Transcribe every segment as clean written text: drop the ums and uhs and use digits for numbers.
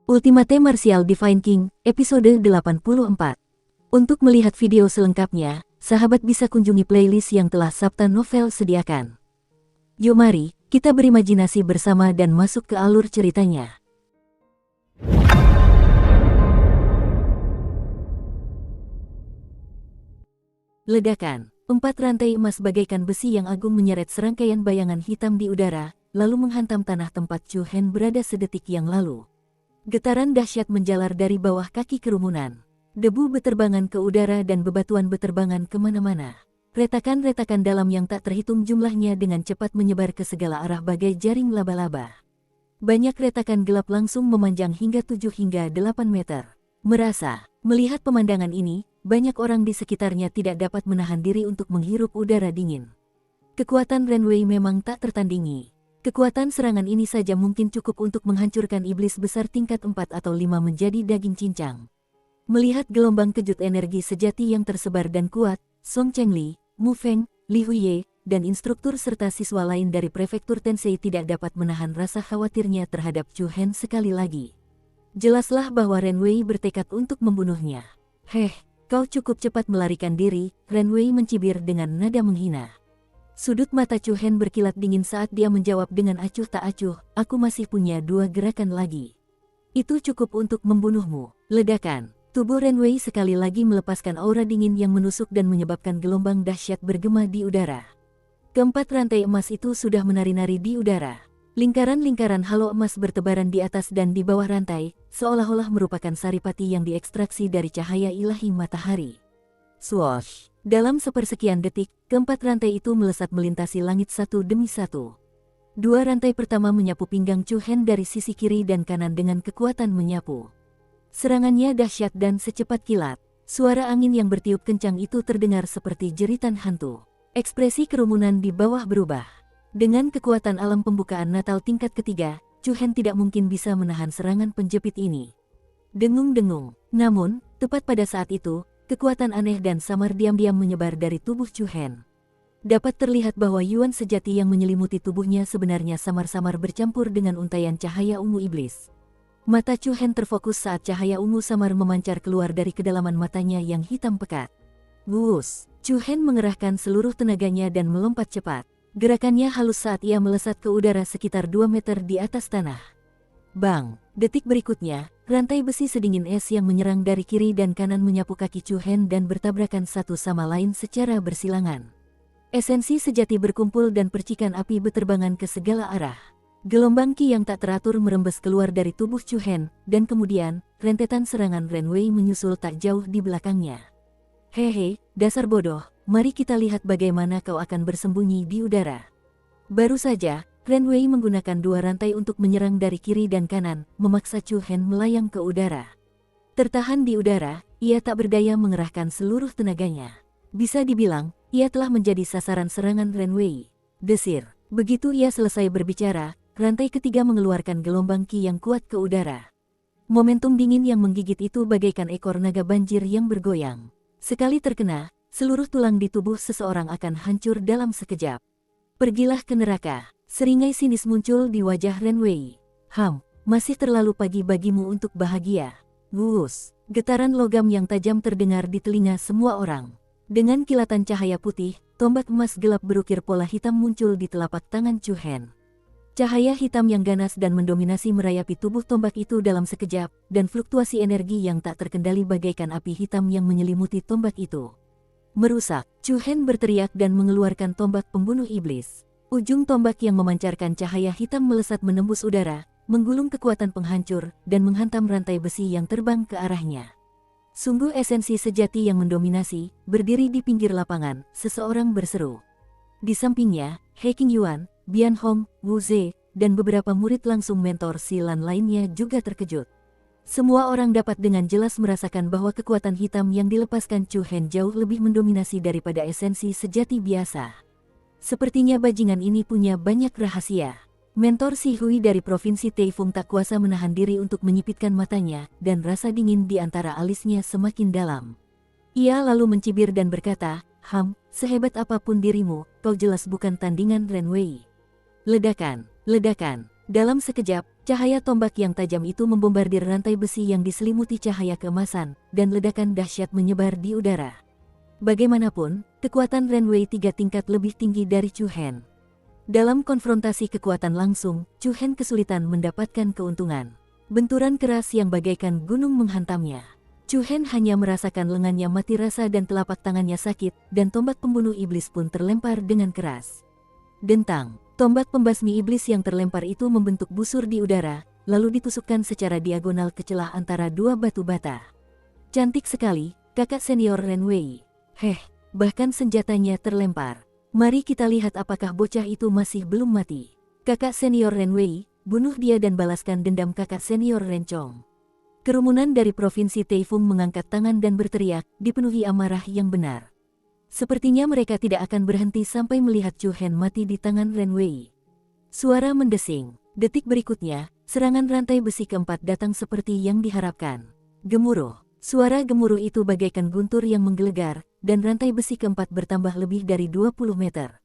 Ultimate Martial Divine King, episode 84. Untuk melihat video selengkapnya, sahabat bisa kunjungi playlist yang telah Sabta Novel sediakan. Yuk mari, kita berimajinasi bersama dan masuk ke alur ceritanya. Ledakan, 4 rantai emas bagaikan besi yang agung menyeret serangkaian bayangan hitam di udara, lalu menghantam tanah tempat Chu Hen berada sedetik yang lalu. Getaran dahsyat menjalar dari bawah kaki kerumunan. Debu beterbangan ke udara dan bebatuan beterbangan kemana-mana. Retakan-retakan dalam yang tak terhitung jumlahnya dengan cepat menyebar ke segala arah bagai jaring laba-laba. Banyak retakan gelap langsung memanjang hingga 7 hingga 8 meter. Melihat pemandangan ini, banyak orang di sekitarnya tidak dapat menahan diri untuk menghirup udara dingin. Kekuatan Renwei memang tak tertandingi. Kekuatan serangan ini saja mungkin cukup untuk menghancurkan iblis besar tingkat 4 atau 5 menjadi daging cincang. Melihat gelombang kejut energi sejati yang tersebar dan kuat, Song Chengli, Mu Feng, Li Huiye, dan instruktur serta siswa lain dari prefektur Tensei tidak dapat menahan rasa khawatirnya terhadap Chu Hen sekali lagi. Jelaslah bahwa Renwei bertekad untuk membunuhnya. Kau cukup cepat melarikan diri, Renwei mencibir dengan nada menghina. Sudut mata Chu Hen berkilat dingin saat dia menjawab dengan acuh tak acuh, aku masih punya 2 gerakan lagi. Itu cukup untuk membunuhmu. Ledakan. Tubuh Renwei sekali lagi melepaskan aura dingin yang menusuk dan menyebabkan gelombang dahsyat bergema di udara. Keempat rantai emas itu sudah menari-nari di udara. Lingkaran-lingkaran halo emas bertebaran di atas dan di bawah rantai, seolah-olah merupakan saripati yang diekstraksi dari cahaya ilahi matahari. Swoosh! Dalam sepersekian detik, keempat rantai itu melesat melintasi langit satu demi satu. 2 rantai pertama menyapu pinggang Chu Hen dari sisi kiri dan kanan dengan kekuatan menyapu. Serangannya dahsyat dan secepat kilat. Suara angin yang bertiup kencang itu terdengar seperti jeritan hantu. Ekspresi kerumunan di bawah berubah. Dengan kekuatan alam pembukaan Natal tingkat ketiga, Chu Hen tidak mungkin bisa menahan serangan penjepit ini. Dengung-dengung. Namun, tepat pada saat itu, kekuatan aneh dan samar diam-diam menyebar dari tubuh Chu Hen. Dapat terlihat bahwa yuan sejati yang menyelimuti tubuhnya sebenarnya samar-samar bercampur dengan untaian cahaya ungu iblis. Mata Chu Hen terfokus saat cahaya ungu samar memancar keluar dari kedalaman matanya yang hitam pekat. Wuus! Chu Hen mengerahkan seluruh tenaganya dan melompat cepat. Gerakannya halus saat ia melesat ke udara sekitar 2 meter di atas tanah. Bang! Detik berikutnya, rantai besi sedingin es yang menyerang dari kiri dan kanan menyapu kaki Chu Hen dan bertabrakan satu sama lain secara bersilangan. Esensi sejati berkumpul dan percikan api beterbangan ke segala arah. Gelombang ki yang tak teratur merembes keluar dari tubuh Chu Hen, dan kemudian, rentetan serangan Renwei menyusul tak jauh di belakangnya. Dasar bodoh, mari kita lihat bagaimana kau akan bersembunyi di udara. Baru saja, Renwei menggunakan 2 rantai untuk menyerang dari kiri dan kanan, memaksa Chu Hen melayang ke udara. Tertahan di udara, ia tak berdaya mengerahkan seluruh tenaganya. Bisa dibilang, ia telah menjadi sasaran serangan Renwei. Desir. Begitu ia selesai berbicara, rantai ketiga mengeluarkan gelombang ki yang kuat ke udara. Momentum dingin yang menggigit itu bagaikan ekor naga banjir yang bergoyang. Sekali terkena, seluruh tulang di tubuh seseorang akan hancur dalam sekejap. Pergilah ke neraka. Seringai sinis muncul di wajah Renwei. Masih terlalu pagi bagimu untuk bahagia. Wuus! Getaran logam yang tajam terdengar di telinga semua orang. Dengan kilatan cahaya putih, tombak emas gelap berukir pola hitam muncul di telapak tangan Chu Hen. Cahaya hitam yang ganas dan mendominasi merayapi tubuh tombak itu dalam sekejap, dan fluktuasi energi yang tak terkendali bagaikan api hitam yang menyelimuti tombak itu. Merusak! Chu Hen berteriak dan mengeluarkan tombak pembunuh iblis. Ujung tombak yang memancarkan cahaya hitam melesat menembus udara, menggulung kekuatan penghancur, dan menghantam rantai besi yang terbang ke arahnya. Sungguh esensi sejati yang mendominasi, berdiri di pinggir lapangan, seseorang berseru. Di sampingnya, He Qingyuan, Bian Hong, Wu Ze, dan beberapa murid langsung mentor silan lainnya juga terkejut. Semua orang dapat dengan jelas merasakan bahwa kekuatan hitam yang dilepaskan Chu Hen jauh lebih mendominasi daripada esensi sejati biasa. Sepertinya bajingan ini punya banyak rahasia. Mentor Si Hui dari Provinsi Taifeng tak kuasa menahan diri untuk menyipitkan matanya, dan rasa dingin di antara alisnya semakin dalam. Ia lalu mencibir dan berkata, sehebat apapun dirimu, kau jelas bukan tandingan Renwei. Ledakan! Dalam sekejap, cahaya tombak yang tajam itu membombardir rantai besi yang diselimuti cahaya keemasan, dan ledakan dahsyat menyebar di udara. Bagaimanapun, kekuatan Ren Wei 3 tingkat lebih tinggi dari Chu Hen. Dalam konfrontasi kekuatan langsung, Chu Hen kesulitan mendapatkan keuntungan. Benturan keras yang bagaikan gunung menghantamnya. Chu Hen hanya merasakan lengannya mati rasa dan telapak tangannya sakit, dan tombak pembunuh iblis pun terlempar dengan keras. Dentang, tombak pembasmi iblis yang terlempar itu membentuk busur di udara, lalu ditusukkan secara diagonal ke celah antara dua batu bata. Cantik sekali, kakak senior Ren Wei. Bahkan senjatanya terlempar. Mari kita lihat apakah bocah itu masih belum mati. Kakak senior Ren Wei, bunuh dia dan balaskan dendam kakak senior Ren Chong. Kerumunan dari Provinsi Taifung mengangkat tangan dan berteriak, dipenuhi amarah yang benar. Sepertinya mereka tidak akan berhenti sampai melihat Chu Hen mati di tangan Ren Wei. Suara mendesing. Detik berikutnya, serangan rantai besi keempat datang seperti yang diharapkan. Gemuruh. Suara gemuruh itu bagaikan guntur yang menggelegar, dan rantai besi keempat bertambah lebih dari 20 meter.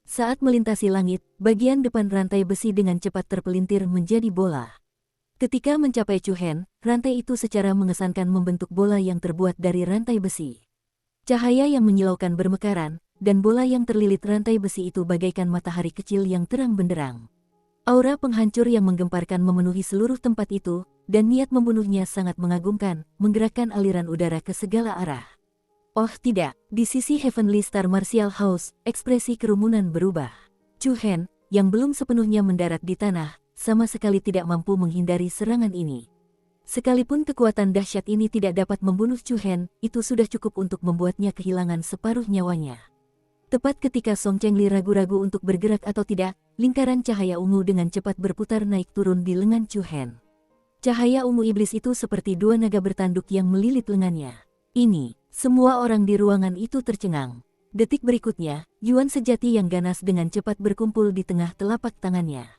Saat melintasi langit, bagian depan rantai besi dengan cepat terpelintir menjadi bola. Ketika mencapai Chu Hen, rantai itu secara mengesankan membentuk bola yang terbuat dari rantai besi. Cahaya yang menyilaukan bermekaran, dan bola yang terlilit rantai besi itu bagaikan matahari kecil yang terang benderang. Aura penghancur yang menggemparkan memenuhi seluruh tempat itu, dan niat membunuhnya sangat mengagumkan, menggerakkan aliran udara ke segala arah. Oh tidak, di sisi Heavenly Star Martial House, ekspresi kerumunan berubah. Chu Hen, yang belum sepenuhnya mendarat di tanah, sama sekali tidak mampu menghindari serangan ini. Sekalipun kekuatan dahsyat ini tidak dapat membunuh Chu Hen, itu sudah cukup untuk membuatnya kehilangan separuh nyawanya. Tepat ketika Song Chengli ragu-ragu untuk bergerak atau tidak, lingkaran cahaya ungu dengan cepat berputar naik turun di lengan Chu Hen. Cahaya ungu iblis itu seperti dua naga bertanduk yang melilit lengannya. Ini, semua orang di ruangan itu tercengang. Detik berikutnya, Yuan sejati yang ganas dengan cepat berkumpul di tengah telapak tangannya.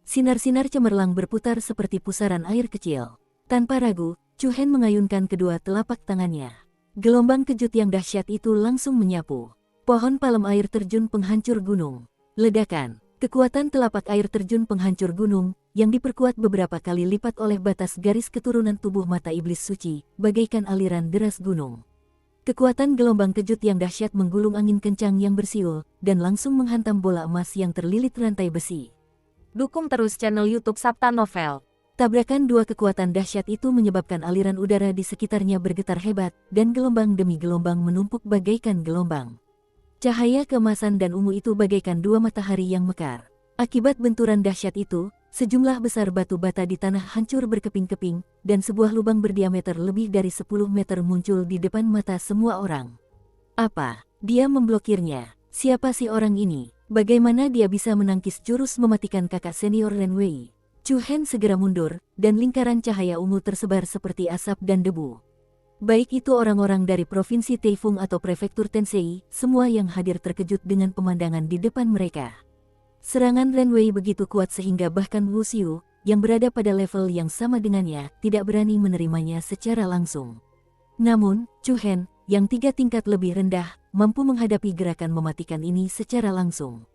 Sinar-sinar cemerlang berputar seperti pusaran air kecil. Tanpa ragu, Chu Hen mengayunkan kedua telapak tangannya. Gelombang kejut yang dahsyat itu langsung menyapu. Pohon palem air terjun penghancur gunung. Ledakan, kekuatan telapak air terjun penghancur gunung, yang diperkuat beberapa kali lipat oleh batas garis keturunan tubuh mata iblis suci, bagaikan aliran deras gunung. Kekuatan gelombang kejut yang dahsyat menggulung angin kencang yang bersiul, dan langsung menghantam bola emas yang terlilit rantai besi. Dukung terus channel YouTube Sabta Novel. Tabrakan dua kekuatan dahsyat itu menyebabkan aliran udara di sekitarnya bergetar hebat, dan gelombang demi gelombang menumpuk bagaikan gelombang. Cahaya keemasan dan ungu itu bagaikan dua matahari yang mekar. Akibat benturan dahsyat itu, sejumlah besar batu bata di tanah hancur berkeping-keping, dan sebuah lubang berdiameter lebih dari 10 meter muncul di depan mata semua orang. Apa? Dia memblokirnya. Siapa si orang ini? Bagaimana dia bisa menangkis jurus mematikan kakak senior Ren Wei? Chu Hen segera mundur, dan lingkaran cahaya ungu tersebar seperti asap dan debu. Baik itu orang-orang dari Provinsi Taifung atau Prefektur Tensei, semua yang hadir terkejut dengan pemandangan di depan mereka. Serangan Ren Wei begitu kuat sehingga bahkan Wu Xiu, yang berada pada level yang sama dengannya, tidak berani menerimanya secara langsung. Namun, Chu Hen, yang 3 tingkat lebih rendah, mampu menghadapi gerakan mematikan ini secara langsung.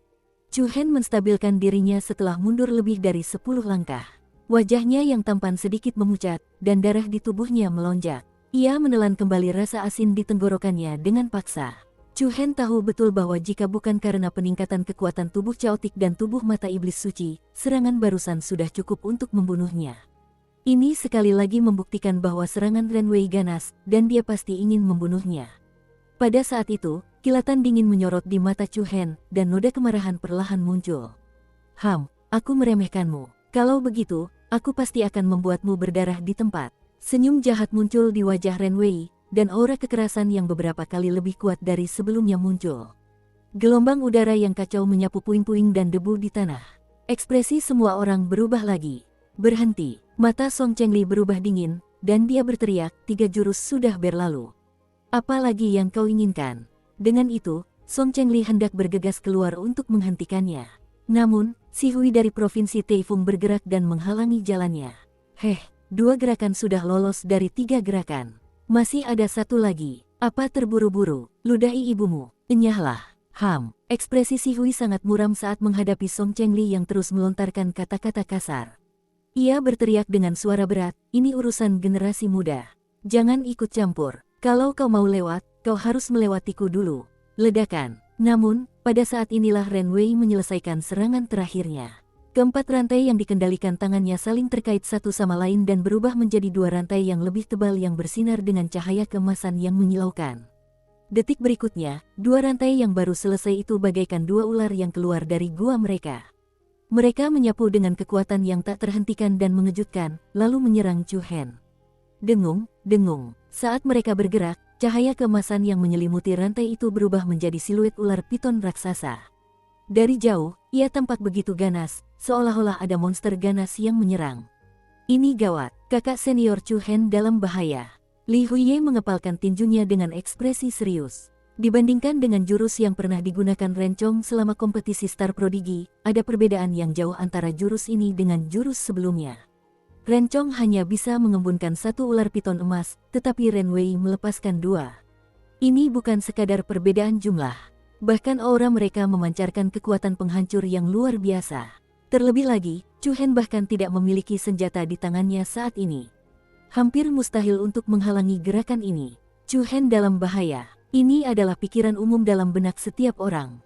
Chu Hen menstabilkan dirinya setelah mundur lebih dari 10 langkah. Wajahnya yang tampan sedikit memucat, dan darah di tubuhnya melonjak. Ia menelan kembali rasa asin di tenggorokannya dengan paksa. Chu Hen tahu betul bahwa jika bukan karena peningkatan kekuatan tubuh caotik dan tubuh mata iblis suci, serangan barusan sudah cukup untuk membunuhnya. Ini sekali lagi membuktikan bahwa serangan Ren Wei ganas, dan dia pasti ingin membunuhnya. Pada saat itu, kilatan dingin menyorot di mata Chu Hen, dan noda kemarahan perlahan muncul. Aku meremehkanmu. Kalau begitu, aku pasti akan membuatmu berdarah di tempat. Senyum jahat muncul di wajah Ren Wei, dan aura kekerasan yang beberapa kali lebih kuat dari sebelumnya muncul. Gelombang udara yang kacau menyapu puing-puing dan debu di tanah. Ekspresi semua orang berubah lagi. Berhenti. Mata Song Chengli berubah dingin, dan dia berteriak, 3 jurus sudah berlalu. Apa lagi yang kau inginkan? Dengan itu, Song Chengli hendak bergegas keluar untuk menghentikannya. Namun, Si Hui dari Provinsi Taifung bergerak dan menghalangi jalannya. 2 gerakan sudah lolos dari 3 gerakan. Masih ada 1 lagi. Apa terburu-buru? Ludahi ibumu. Enyahlah. Ekspresi Si Hui sangat muram saat menghadapi Song Chengli yang terus melontarkan kata-kata kasar. Ia berteriak dengan suara berat, ini urusan generasi muda. Jangan ikut campur. Kalau kau mau lewat, kau harus melewatiku dulu. Ledakan. Namun, pada saat inilah Ren Wei menyelesaikan serangan terakhirnya. Keempat rantai yang dikendalikan tangannya saling terkait satu sama lain dan berubah menjadi dua rantai yang lebih tebal yang bersinar dengan cahaya keemasan yang menyilaukan. Detik berikutnya, dua rantai yang baru selesai itu bagaikan dua ular yang keluar dari gua mereka. Mereka menyapu dengan kekuatan yang tak terhentikan dan mengejutkan, lalu menyerang Chu Hen. Dengung, dengung. Saat mereka bergerak, cahaya keemasan yang menyelimuti rantai itu berubah menjadi siluet ular piton raksasa. Dari jauh, ia tampak begitu ganas, seolah-olah ada monster ganas yang menyerang. Ini gawat, kakak senior Chu Hen dalam bahaya. Li Huiye mengepalkan tinjunya dengan ekspresi serius. Dibandingkan dengan jurus yang pernah digunakan Rencong selama kompetisi Star Prodigy, ada perbedaan yang jauh antara jurus ini dengan jurus sebelumnya. Rencong hanya bisa mengembunkan satu ular piton emas, tetapi Ren Wei melepaskan dua. Ini bukan sekadar perbedaan jumlah. Bahkan aura mereka memancarkan kekuatan penghancur yang luar biasa. Terlebih lagi, Chu Hen bahkan tidak memiliki senjata di tangannya saat ini. Hampir mustahil untuk menghalangi gerakan ini. Chu Hen dalam bahaya. Ini adalah pikiran umum dalam benak setiap orang.